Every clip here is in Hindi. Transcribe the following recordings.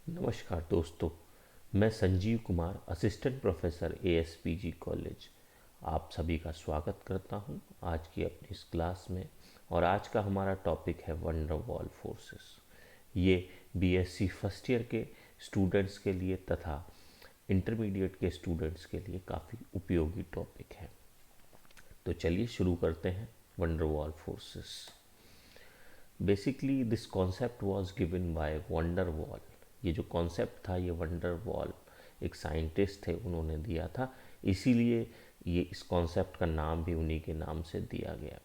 नमस्कार दोस्तों, मैं Sanjeev Kumar, assistant professor ASPG college, आप सभी का स्वागत करता हूं आज की अपनी इस क्लास में। और आज का हमारा टॉपिक है वंडर वॉल फोर्सेस। ये बीएससी फर्स्ट ईयर के स्टूडेंट्स के लिए तथा इंटरमीडिएट के स्टूडेंट्स के लिए काफ़ी उपयोगी टॉपिक है। तो चलिए शुरू करते हैं। Wonder wall forces, basically this concept was given by wonder wall. ये जो कॉन्सेप्ट था, ये वंडर वॉल एक साइंटिस्ट थे, उन्होंने दिया था, इसीलिए ये इस कॉन्सेप्ट का नाम भी उन्हीं के नाम से दिया गया।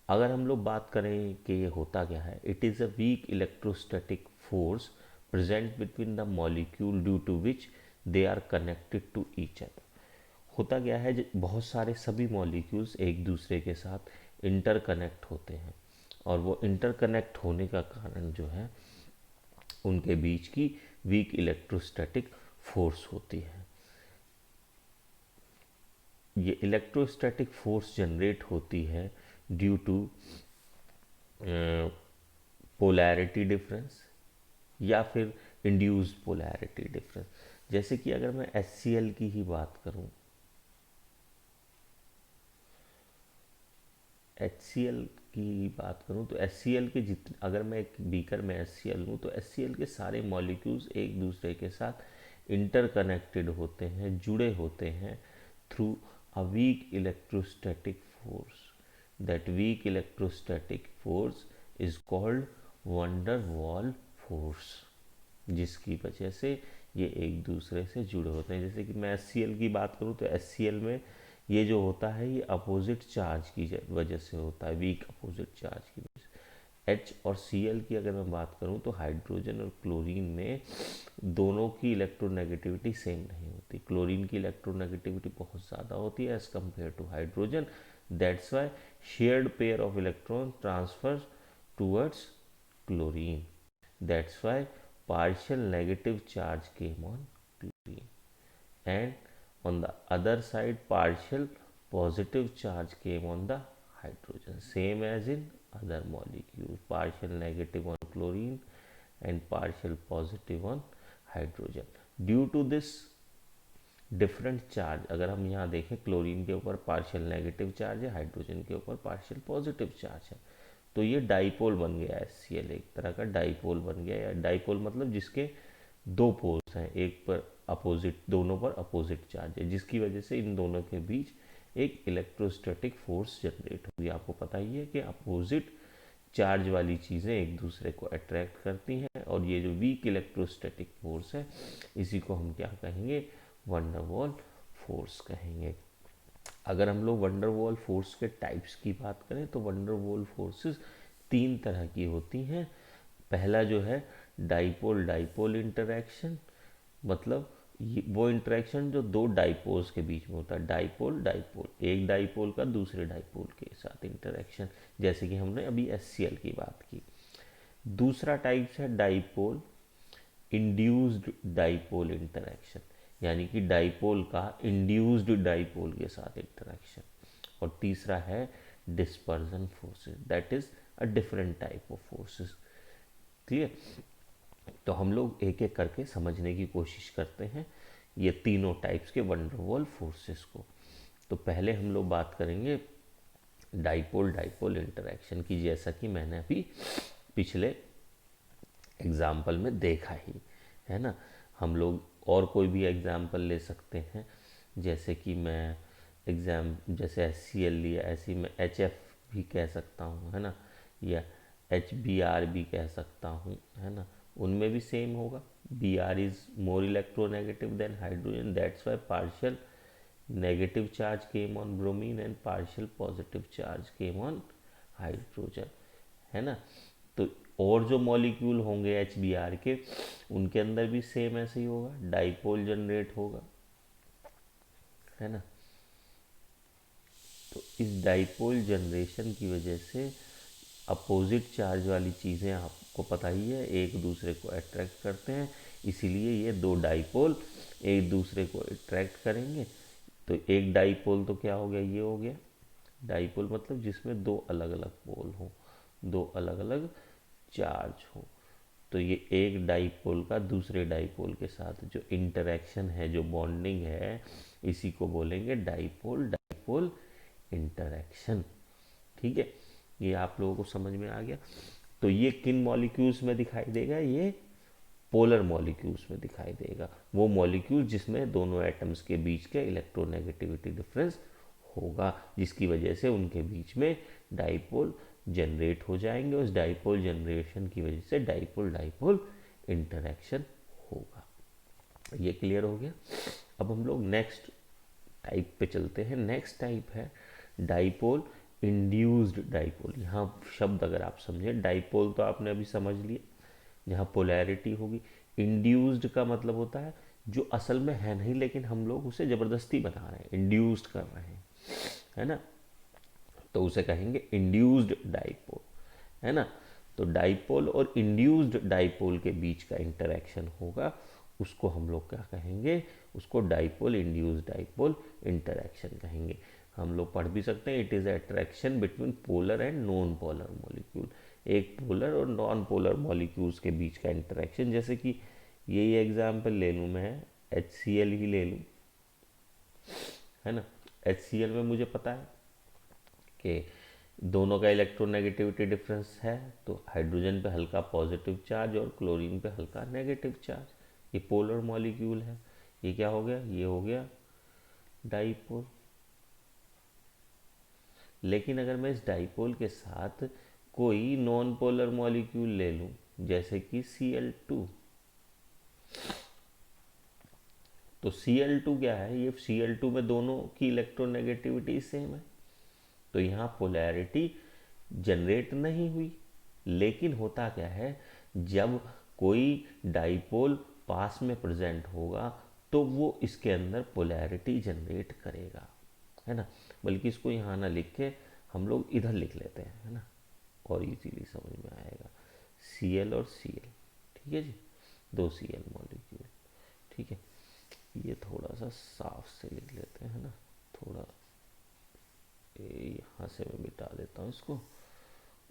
अगर हम लोग बात करें कि ये होता क्या है, it is a weak electrostatic force present between the molecule due to which they are connected to each other. होता क्या है, बहुत सारे सभी मॉलिक्यूल्स एक दूसरे के साथ इंटरकनेक्ट होते हैं, और वो इंटरकनेक्ट होने का कारण जो है उनके बीच की वीक इलेक्ट्रोस्टैटिक फोर्स होती है। ये इलेक्ट्रोस्टैटिक फोर्स जनरेट होती है ड्यू टू पोलैरिटी डिफरेंस या फिर इंड्यूस्ड पोलैरिटी डिफरेंस। जैसे कि अगर मैं HCl की ही बात करूं, HCl की बात करूं तो HCl के जितने, अगर मैं एक बीकर में HCl लूँ तो HCl के सारे मॉलिक्यूल्स एक दूसरे के साथ इंटरकनेक्टेड होते हैं, जुड़े होते हैं through a weak electrostatic force. That weak electrostatic force is called van der Waals force, जिसकी वजह से ये एक दूसरे से जुड़े होते हैं। जैसे कि मैं HCl की बात करूँ तो HCl में ये जो होता है ये अपोजिट चार्ज की वजह से होता है, वीक अपोजिट चार्ज की वजह से। H और Cl की अगर मैं बात करूँ तो हाइड्रोजन और क्लोरीन में दोनों की इलेक्ट्रोनेगेटिविटी सेम नहीं होती। क्लोरीन की इलेक्ट्रोनेगेटिविटी बहुत ज़्यादा होती है as compare to hydrogen. That's why shared pair of electron transfer towards chlorine. That's why partial negative charge came on chlorine, and on the other side partial positive charge came on the hydrogen, same as in other molecules, partial negative on chlorine and partial positive on hydrogen. Due to this different charge, अगर हम यहाँ देखें, क्लोरीन के ऊपर पार्शियल नेगेटिव चार्ज है, हाइड्रोजन के ऊपर पार्शियल पॉजिटिव चार्ज है, तो ये डाइपोल बन गया है। HCl एक तरह का डाइपोल बन गया, या डाइपोल मतलब जिसके दो पोल्स हैं, एक पर अपोजिट, दोनों पर अपोजिट चार्ज है, जिसकी वजह से इन दोनों के बीच एक इलेक्ट्रोस्टैटिक फोर्स जनरेट होगी। आपको पता ही है कि अपोजिट चार्ज वाली चीज़ें एक दूसरे को अट्रैक्ट करती हैं, और ये जो वीक इलेक्ट्रोस्टैटिक फोर्स है, इसी को हम क्या कहेंगे, वंडर वॉल फोर्स कहेंगे। अगर हम लोग वंडर वॉल फोर्स के टाइप्स की बात करें तो वंडर वॉल फोर्सेस तीन तरह की होती हैं। पहला जो है डाइपोल डाइपोल इंटरेक्शन, मतलब वो इंटरेक्शन जो दो डाइपोल्स के बीच में होता है। डाइपोल डाइपोल, एक डाइपोल का दूसरे डाइपोल के साथ इंटरेक्शन, जैसे कि हमने अभी HCl की बात की। दूसरा टाइप है डाइपोल इंड्यूस्ड डाइपोल इंटरेक्शन, यानी कि डाइपोल का इंड्यूस्ड डाइपोल के साथ इंटरेक्शन। और तीसरा है dispersion forces, that is a different type of forces. ठीक है, तो हम लोग एक एक करके समझने की कोशिश करते हैं ये तीनों टाइप्स के वंडर वॉल फोर्सेस को। तो पहले हम लोग बात करेंगे डाइपोल डाइपोल इंटरेक्शन की, जैसा कि मैंने अभी पिछले एग्जाम्पल में देखा ही है ना। हम लोग और कोई भी एग्जाम्पल ले सकते हैं, जैसे कि मैं जैसे HCl लिया, ऐसे ही मैं HF भी कह सकता हूँ, है ना, या HBr भी कह सकता हूँ, है ना। उनमें भी सेम होगा, Br is more electronegative than hydrogen, that's Y partial negative charge came on bromine and partial positive charge came on hydrogen, है ना। तो और जो मॉलिक्यूल होंगे HBr के, उनके अंदर भी सेम ऐसे ही होगा, डाइपोल जनरेट होगा, है ना। तो इस डाइपोल जनरेशन की वजह से अपोजिट चार्ज वाली चीज़ें, आपको पता ही है, एक दूसरे को अट्रैक्ट करते हैं, इसीलिए ये दो डाइपोल एक दूसरे को अट्रैक्ट करेंगे। तो एक डाइपोल तो क्या हो गया, ये हो गया डाइपोल, मतलब जिसमें दो अलग अलग पोल हो, दो अलग अलग चार्ज हो। तो ये एक डाइपोल का दूसरे डाइपोल के साथ जो इंटरेक्शन है, जो बॉन्डिंग है, इसी को बोलेंगे डाइपोल डाइपोल इंटरेक्शन। ठीक है, ये आप लोगों को समझ में आ गया। तो ये किन मॉलिक्यूल्स में दिखाई देगा? ये पोलर मॉलिक्यूल्स में दिखाई देगा, वो मॉलिक्यूल जिसमें दोनों एटम्स के बीच के इलेक्ट्रोनेगेटिविटी डिफरेंस होगा, जिसकी वजह से उनके बीच में डाइपोल जनरेट हो जाएंगे। उस डाइपोल जनरेशन की वजह से डाइपोल डाइपोल इंटरेक्शन होगा। ये क्लियर हो गया। अब हम लोग नेक्स्ट टाइप पे चलते हैं। नेक्स्ट टाइप है डाइपोल इंड्यूस्ड डाइपोल। यहाँ शब्द अगर आप समझें, डाइपोल तो आपने अभी समझ लिया, जहाँ पोलैरिटी होगी। इंड्यूस्ड का मतलब होता है जो असल में है नहीं, लेकिन हम लोग उसे ज़बरदस्ती बना रहे हैं, इंड्यूस्ड कर रहे हैं, है ना, तो उसे कहेंगे इंड्यूस्ड डाइपोल, है ना। तो डाइपोल और इंड्यूस्ड डाइपोल के बीच का इंटरेक्शन होगा, उसको हम लोग क्या कहेंगे? उसको डाइपोल इंड्यूस्ड डाइपोल इंटरेक्शन कहेंगे। हम लोग पढ़ भी सकते हैं, it is attraction between polar and non polar molecule. एक पोलर और नॉन पोलर मॉलिक्यूल्स के बीच का इंटरेक्शन, जैसे कि यही एग्जाम्पल ले लूँ मैं, HCl ही ले लूँ, है ना। HCl में मुझे पता है कि दोनों का इलेक्ट्रोनेगेटिविटी डिफरेंस है, तो हाइड्रोजन पे हल्का पॉजिटिव चार्ज और क्लोरीन पे हल्का नेगेटिव चार्ज। ये पोलर मॉलिक्यूल है। ये क्या हो गया? ये हो गया डाइपोल। लेकिन अगर मैं इस डाइपोल के साथ कोई नॉन पोलर मॉलिक्यूल ले लूं, जैसे कि Cl2, तो Cl2 क्या है? ये Cl2 में दोनों की इलेक्ट्रोनेगेटिविटी सेम है, तो यहाँ पोलैरिटी जनरेट नहीं हुई। लेकिन होता क्या है, जब कोई डाइपोल पास में प्रेजेंट होगा तो वो इसके अंदर पोलैरिटी जनरेट करेगा, है ना। बल्कि इसको यहाँ ना लिख के हम लोग इधर लिख लेते हैं, है ना, और इजीली समझ में आएगा। Cl और Cl, ठीक है जी, दो Cl मॉलिक्यूल, ठीक है। ये थोड़ा सा साफ से लिख लेते हैं ना, थोड़ा यहाँ से मैं मिटा देता हूँ इसको,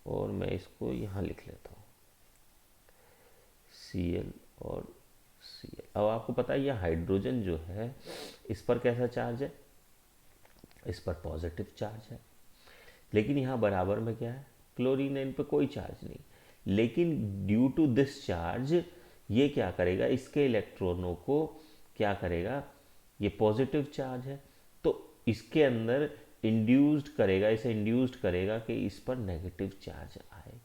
और मैं इसको यहाँ लिख लेता हूँ Cl और Cl। अब आपको पता है यह हाइड्रोजन जो है, इस पर कैसा चार्ज है? इस पर पॉजिटिव चार्ज है। लेकिन यहाँ बराबर में क्या है? क्लोरीन है, इन पर कोई चार्ज नहीं। लेकिन ड्यू टू दिस चार्ज ये क्या करेगा? इसके इलेक्ट्रॉनों को क्या करेगा? ये पॉजिटिव चार्ज है, तो इसके अंदर इंड्यूस्ड करेगा, इसे इंड्यूस्ड करेगा कि इस पर नेगेटिव चार्ज आए।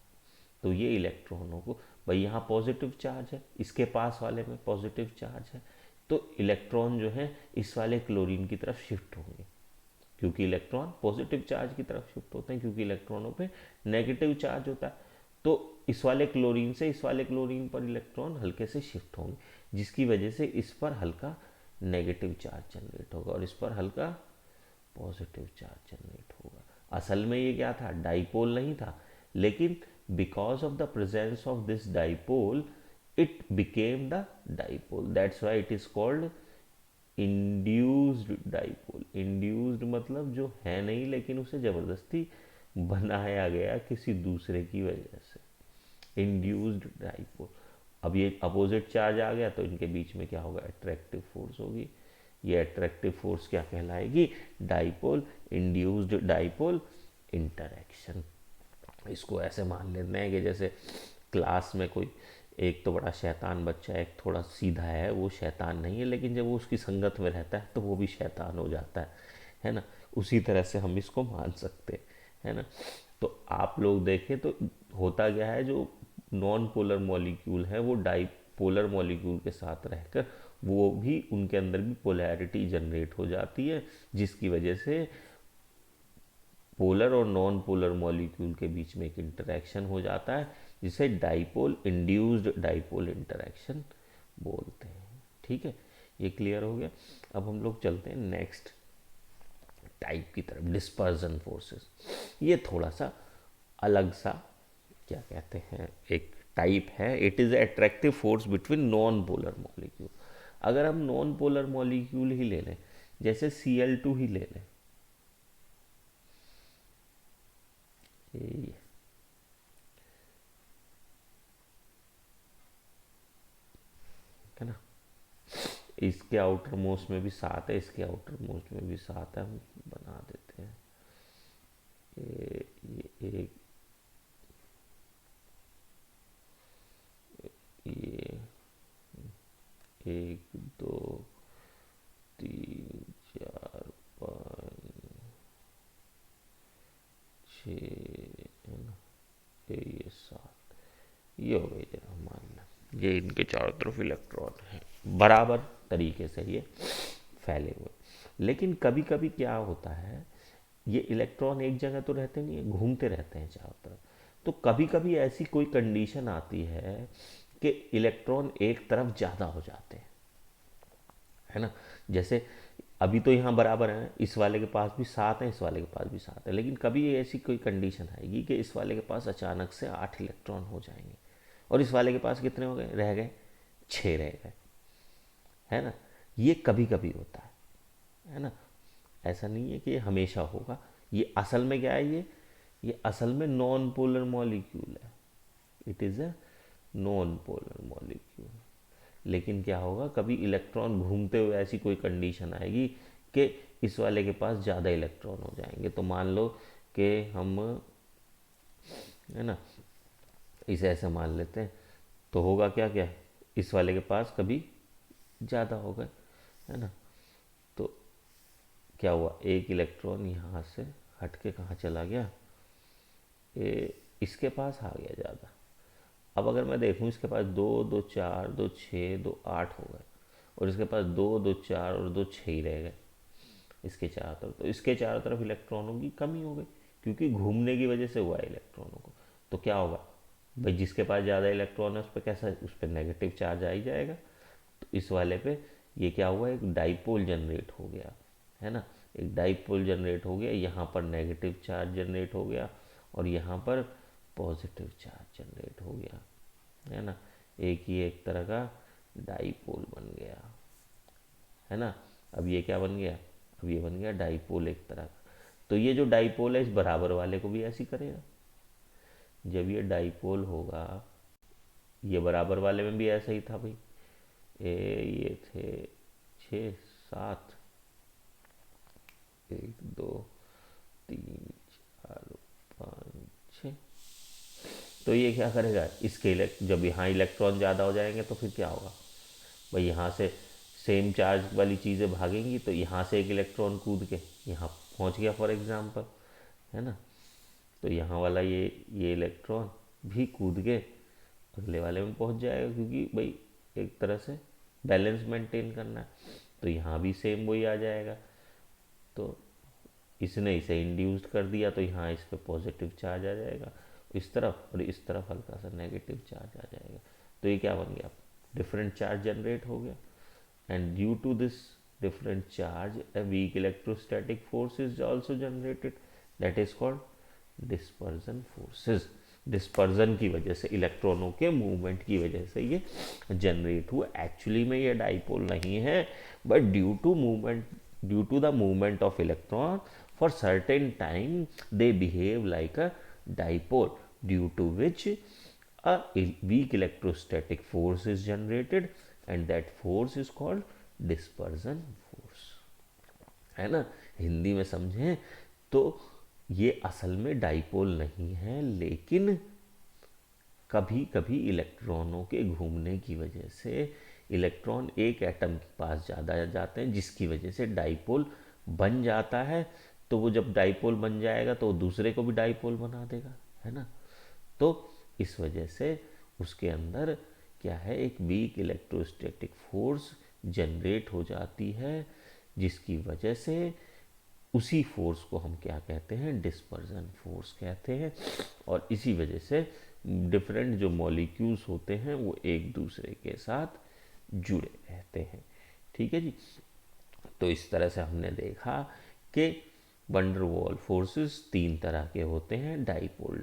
तो ये इलेक्ट्रॉनों को, भाई यहाँ पॉजिटिव चार्ज है, इसके पास वाले में पॉजिटिव चार्ज है, तो इलेक्ट्रॉन जो है इस वाले क्लोरीन की तरफ शिफ्ट होंगे, क्योंकि इलेक्ट्रॉन पॉजिटिव चार्ज की तरफ शिफ्ट होते हैं, क्योंकि इलेक्ट्रॉनों पे नेगेटिव चार्ज होता है। तो इस वाले क्लोरीन से इस वाले क्लोरीन पर इलेक्ट्रॉन हल्के से शिफ्ट होंगे, जिसकी वजह से इस पर हल्का नेगेटिव चार्ज जनरेट होगा और इस पर हल्का पॉजिटिव चार्ज जनरेट होगा। असल में ये क्या था? डाइपोल नहीं था, लेकिन because of the presence of this dipole it became the dipole, that's why it is called induced dipole. Induced मतलब जो है नहीं, लेकिन उसे जबरदस्ती बनाया गया किसी दूसरे की वजह से, इंड्यूस्ड डाइपोल। अब ये अपोजिट चार्ज आ गया तो इनके बीच में क्या होगा? अट्रैक्टिव फोर्स होगी। ये अट्रैक्टिव फोर्स क्या कहलाएगी? Dipole induced dipole interaction. इसको ऐसे मान लेते हैं कि जैसे क्लास में कोई एक तो बड़ा शैतान बच्चा है, एक थोड़ा सीधा है, वो शैतान नहीं है, लेकिन जब वो उसकी संगत में रहता है तो वो भी शैतान हो जाता है ना। उसी तरह से हम इसको मान सकते हैं, है ना। तो आप लोग देखें तो होता क्या है, जो नॉन पोलर मॉलिक्यूल है वो डाइपोलर मॉलिक्यूल के साथ रहकर वो भी, उनके अंदर भी पोलैरिटी जनरेट हो जाती है, जिसकी वजह से पोलर और नॉन पोलर मॉलिक्यूल के बीच में एक इंटरेक्शन हो जाता है, जिसे डाइपोल इंड्यूस्ड डाइपोल इंटरेक्शन बोलते हैं। ठीक है, ये क्लियर हो गया। अब हम लोग चलते हैं नेक्स्ट टाइप की तरफ, डिस्पर्जन फोर्सेस। ये थोड़ा सा अलग सा, क्या कहते हैं, एक टाइप है। It is attractive force between non polar molecule. अगर हम नॉन पोलर मॉलिक्यूल ही ले लें, जैसे Cl2 ही ले लें, ये है ना। इसके आउटर मोस्ट में भी 7 है, इसके आउटर मोस्ट में भी 7 है, हम बना देते हैं। ये एक, ये 1 2 3 4 5 6 है ना, ये 7, ये हो गई जरा मान लें। ये इनके चारों तरफ इलेक्ट्रॉन है बराबर तरीके से ये फैले हुए। लेकिन कभी कभी क्या होता है, ये इलेक्ट्रॉन एक जगह तो रहते नहीं है, घूमते रहते हैं चारों तरफ। तो कभी कभी ऐसी कोई कंडीशन आती है कि इलेक्ट्रॉन एक तरफ ज़्यादा हो जाते हैं, है ना। जैसे अभी तो यहाँ बराबर है, इस वाले के पास भी 7 है, इस वाले के पास भी 7 है, लेकिन कभी ऐसी कोई कंडीशन आएगी कि इस वाले के पास अचानक से 8 इलेक्ट्रॉन हो जाएंगे और इस वाले के पास कितने हो गए, रह गए 6 रह गए, है ना। ये कभी कभी होता है ना। ऐसा नहीं है कि ये हमेशा होगा। ये असल में क्या है, ये असल में नॉन पोलर मॉलिक्यूल है, it is a non polar molecule. लेकिन क्या होगा, कभी इलेक्ट्रॉन घूमते हुए ऐसी कोई कंडीशन आएगी कि इस वाले के पास ज़्यादा इलेक्ट्रॉन हो जाएंगे। तो मान लो कि हम, है ना, इसे ऐसे मान लेते हैं, तो होगा क्या क्या, इस वाले के पास कभी ज़्यादा हो गए, है ना। तो क्या हुआ, एक इलेक्ट्रॉन यहाँ से हट के कहाँ चला गया, इसके पास आ गया ज़्यादा। अब अगर मैं देखूँ, इसके पास 2 2 4 2 6 2 8 हो गए और इसके पास 2 2 4 और 2 6 ही रह गए इसके चारों तरफ। तो इसके चारों तरफ इलेक्ट्रॉनों की कमी हो गई, क्योंकि घूमने की वजह से हुआ है इलेक्ट्रॉनों को। तो क्या होगा भाई, जिसके पास ज़्यादा इलेक्ट्रॉन है उस पर कैसा, उस पर नेगेटिव चार्ज आ ही जाएगा। तो इस वाले पे ये क्या हुआ, एक डाइपोल जनरेट हो गया, है ना। एक डाइपोल जनरेट हो गया, यहाँ पर नेगेटिव चार्ज जनरेट हो गया और यहाँ पर पॉजिटिव चार्ज जनरेट हो गया, है ना। एक ही एक तरह का डाइपोल बन गया, है ना। अब ये क्या बन गया, अब ये बन गया डाइपोल एक तरह का। तो ये जो डाइपोल है इस बराबर वाले को भी ऐसे ही करेगा। जब ये डाइपोल होगा, ये बराबर वाले में भी ऐसा ही था भाई, ये थे 6 7, 1 2 3 4 5 6। तो ये क्या करेगा, इसके जब यहाँ इलेक्ट्रॉन ज़्यादा हो जाएंगे तो फिर क्या होगा भाई, यहाँ से सेम चार्ज वाली चीज़ें भागेंगी, तो यहाँ से एक इलेक्ट्रॉन कूद के यहाँ पहुँच गया फॉर एग्जांपल, है ना। तो यहाँ वाला ये इलेक्ट्रॉन भी कूद के अगले वाले में पहुँच जाएगा, क्योंकि भाई एक तरह से बैलेंस मेंटेन करना है। तो यहाँ भी सेम वही आ जाएगा। तो इसने इसे इंड्यूस्ड कर दिया, तो यहाँ इस पर पॉजिटिव चार्ज आ जाएगा इस तरफ, और इस तरफ हल्का सा नेगेटिव चार्ज आ जाएगा। तो ये क्या बन गया, डिफरेंट चार्ज जनरेट हो गया। And due to this different charge a weak electrostatic force is also generated, that is called dispersion forces। Dispersion की वजह से, इलेक्ट्रॉनों के मूवमेंट की वजह से ये जनरेट हुआ। एक्चुअली में ये डाइपोल नहीं है, but due to the movement of electron for certain time they behave like a dipole, due to which a weak electrostatic force is generated and that force is called dispersion force, है ना। हिंदी में समझें तो ये असल में डाइपोल नहीं है, लेकिन कभी कभी इलेक्ट्रॉनों के घूमने की वजह से इलेक्ट्रॉन एक एटम के पास ज़्यादा जाते हैं, जिसकी वजह से डाइपोल बन जाता है। तो वो जब डाइपोल बन जाएगा तो वो दूसरे को भी डाइपोल बना देगा, है ना। तो इस वजह से उसके अंदर क्या है, एक वीक इलेक्ट्रोस्टैटिक फोर्स जनरेट हो जाती है, जिसकी वजह से उसी फोर्स को हम क्या कहते हैं, डिस्पर्जन फोर्स कहते हैं। और इसी वजह से डिफरेंट जो मॉलिक्यूल्स होते हैं वो एक दूसरे के साथ जुड़े रहते हैं। ठीक है जी। तो इस तरह से हमने देखा कि वंडर वॉल फोर्सेस 3 तरह के होते हैं, डाइपोल,